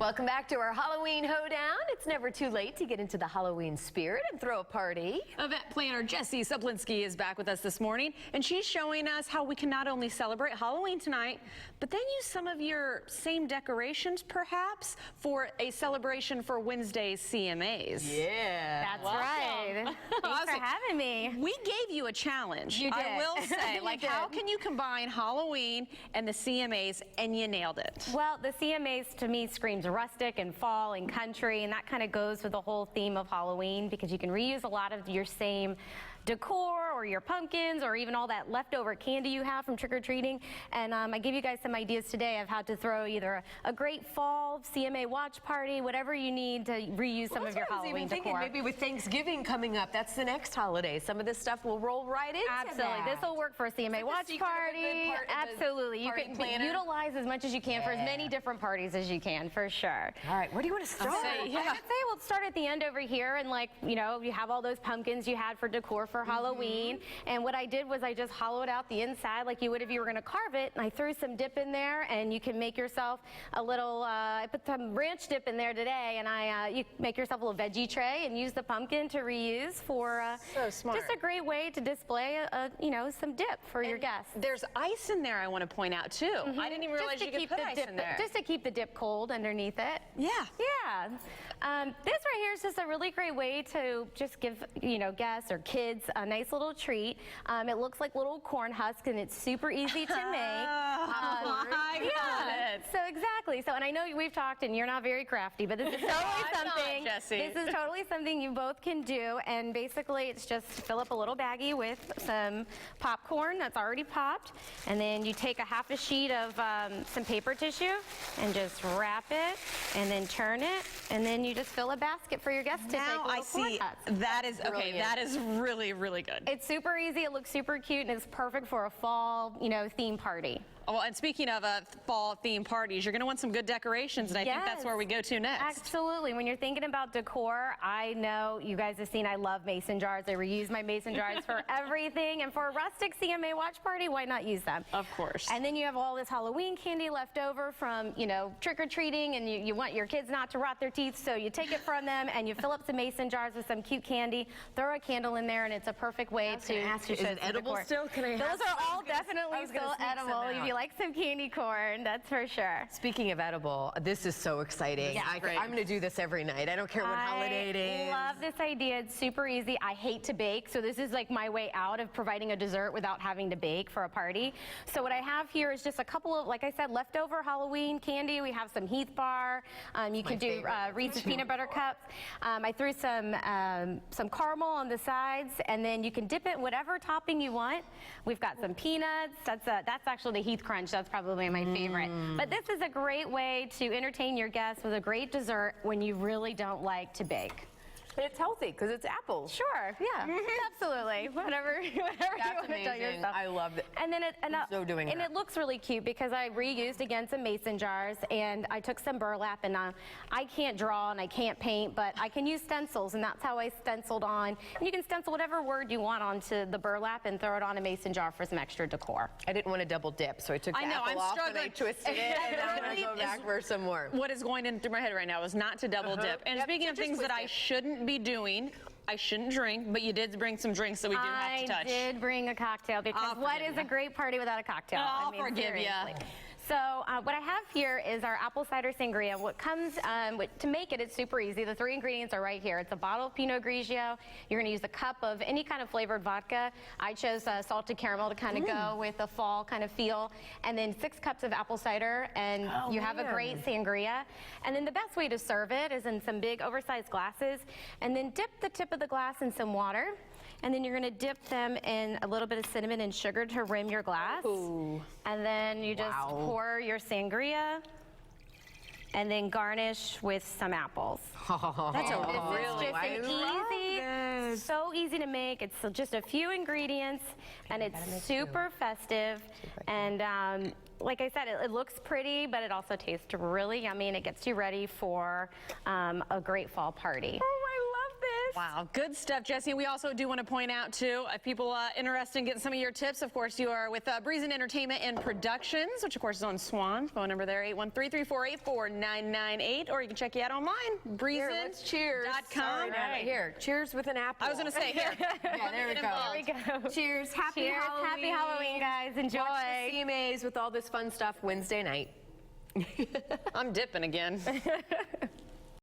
Welcome back to our Halloween hoedown. It's never too late to get into the Halloween spirit and throw a party. Event planner Jessie Suplinsky is back with us this morning, and she's showing us how we can not only celebrate Halloween tonight, but then use some of your same decorations, perhaps, for a celebration for Wednesday's CMAs. Yeah. That's right. Thanks for having me. We gave you a challenge. You did. I will say, like, how can you combine Halloween and the CMAs, and you nailed it. Well, the CMAs to me screams rustic and fall and country, and that kind of goes with the whole theme of Halloween because you can reuse a lot of your same decor or your pumpkins or even all that leftover candy you have from trick-or-treating. And I give you guys some ideas today of how to throw either a great fall CMA watch party, whatever you need to reuse some of your Halloween decor. Maybe with Thanksgiving coming up, that's the next holiday. Some of this stuff will roll right into Absolutely. This will work for a CMA watch party. Absolutely. You can utilize as much as you can for as many different parties as you can, for sure. All right, where do you want to start? I would say we'll start at the end over here, and like, you know, you have all those pumpkins you had for decor for Halloween, and what I did was I just hollowed out the inside like you would if you were going to carve it, and I threw some dip in there, and you can make yourself a little, I put some ranch dip in there today, and you make yourself a little veggie tray and use the pumpkin to reuse for so smart. Just a great way to display, you know, some dip for your guests. There's ice in there I want to point out too. I didn't even realize you could put ice in there. Just to keep the dip cold underneath it. Yeah. Yeah. This right here is just a really great way to just give, you know, guests or kids a nice little treat. It looks like little corn husks, and it's super easy to make. I got it. So exactly. So, and I know we've talked, and you're not very crafty, but this is totally something. Jessie. This is totally something you both can do, and basically, it's just fill up a little baggie with some popcorn that's already popped, and then you take a half a sheet of some paper tissue and just wrap it, and then turn it, and then you just fill a basket for your guests to take Now little I see. corn husks. That is okay. That is really, really good. It's super easy, it looks super cute, and it's perfect for a fall, you know, theme party. Well, and speaking of fall theme parties, you're going to want some good decorations, and I think that's where we go to next. Absolutely. When you're thinking about decor, I know you guys have seen I love mason jars. I reuse my mason jars for everything, and for a rustic CMA watch party, why not use them? Of course. And then you have all this Halloween candy left over from, you know, trick-or-treating, and you want your kids not to rot their teeth, so you take it from them, and you fill up some mason jars with some cute candy, throw a candle in there, and it's a perfect way to ask you, is it edible still? Can I Those are all definitely still edible. If you like some candy corn, that's for sure. Speaking of edible, this is so exciting. Yeah, I'm going to do this every night. I don't care what holiday it is. I love this idea. It's super easy. I hate to bake, so this is like my way out of providing a dessert without having to bake for a party. So what I have here is just a couple of, like I said, leftover Halloween candy. We have some Heath Bar. You can do Reese's peanut butter cups. I threw some caramel on the sides, and then you can dip it in whatever topping you want. We've got some peanuts. That's actually the Heath Crunch. That's probably my favorite. But this is a great way to entertain your guests with a great dessert when you really don't like to bake. And it's healthy because it's apples. Sure, yeah, absolutely. Whatever you want to tell yourself. I love it. And then it looks really cute because I reused again some mason jars, and I took some burlap, and I can't draw and I can't paint, but I can use stencils, and that's how I stenciled on. And you can stencil whatever word you want onto the burlap and throw it on a mason jar for some extra decor. I didn't want to double dip, so I took the apple off and I twisted it, and I'm going to go back for some more. What is going in through my head right now is not to double dip. And speaking of things that I shouldn't be doing, I shouldn't drink, but you did bring some drinks that we do have to touch. I did bring a cocktail because what is a great party without a cocktail? I'll forgive you. So what I have here is our apple cider sangria. What comes to make it, it's super easy. The 3 ingredients are right here. It's a bottle of Pinot Grigio. You're going to use a cup of any kind of flavored vodka. I chose salted caramel to kind of go with a fall kind of feel. And then 6 cups of apple cider, and you have a great sangria. And then the best way to serve it is in some big oversized glasses. And then dip the tip of the glass in some water. And then you're going to dip them in a little bit of cinnamon and sugar to rim your glass. Ooh. And then you just pour your sangria, and then garnish with some apples. That's so easy to make. It's just a few ingredients, and it's super festive. And like I said, it looks pretty, but it also tastes really yummy, and it gets you ready for a great fall party. Oh, I love this. Wow, good stuff, Jesse. We also do want to point out, too, if people are interested in getting some of your tips, of course, you are with Breeze Entertainment and Productions, which, of course, is on Swan. Phone number there, 813-348-4998, or you can check you out online, Let's cheers. breezen.com. Right. Here, cheers with an apple. I was going to say, here. Yeah, there we go. There we go. Cheers. Happy Cheers. Halloween. Happy Halloween, guys. Enjoy. Watch the CMAs with all this fun stuff Wednesday night. I'm dipping again.